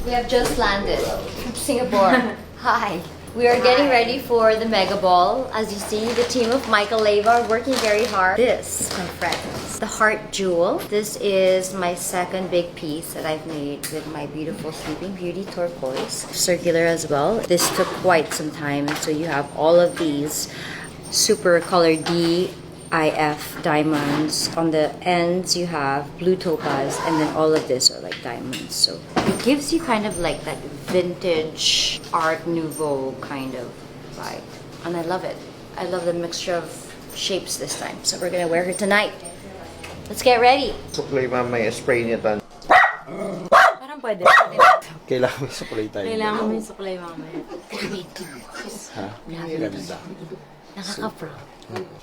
We have just landed from Singapore. Hi. We are getting ready for the Mega Ball. As you see, the team of Michael Leva are working very hard. This, my friends, the Heart Jewel. This is my second big piece that I've made with my beautiful Sleeping Beauty turquoise. Circular as well. This took quite some time. So you have all of these super color DIF diamonds. On the ends you have blue topaz, and then all of this are like diamonds. So it gives you kind of like that vintage Art Nouveau kind of vibe, and I love it. I love the mixture of shapes this time. So we're gonna wear her tonight. Let's get ready. Suklay mamaya, spray niya tan. Parang pwede. Kailangan may suklay tayo. Kailangan mo yung suklay mamaya. Ha? Ganda. Nakaka-pro.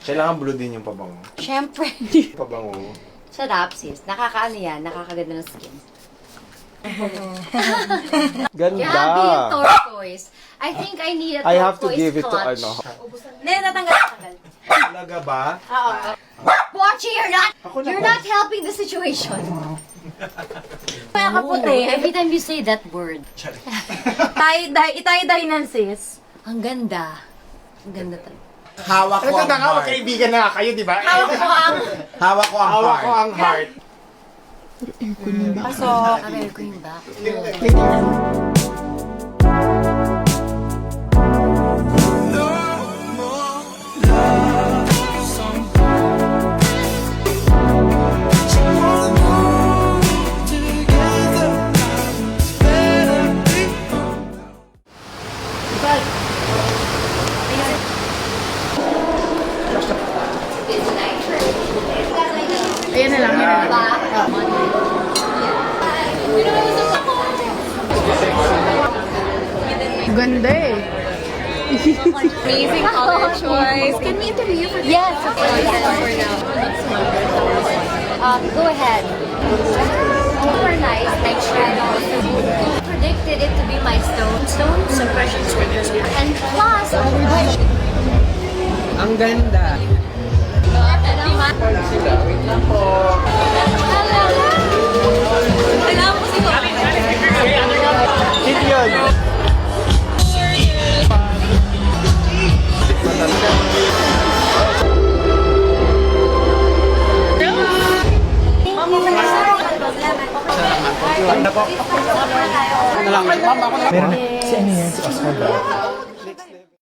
Kailangan blue din yung pabango. Siyempre. Pabango. Sarap sis. Nakakaano yan. Nakakaganda ng skin. Ganda. Grabe yung turquoise. I think I need a turquoise I have to give it to clutch. ano. Hindi, natanggal. Talaga ba? Oo. Pochi, Ako na you're po. not helping the situation. Kaya kaputi. Every time you say that word. Itay-day nan sis. Ang ganda. Ang ganda talaga. Hawak ko ang heart. Magkaibigan na kayo, di ba? Hawak ko ang... Hawak ko ang Hawak heart. ko ang heart. Pasok. Aray ko yung back. Ayan na lang. Ganda eh. Amazing color choice. Can we interview you for this? Yes, of course. Go ahead. Super nice eyeshadows. Predicted it to be my stone suppression stickers. And plus, Ang ganda. Hit yun. Ano lang? Mama, ako na. Si ano yan? Si Oscar ba?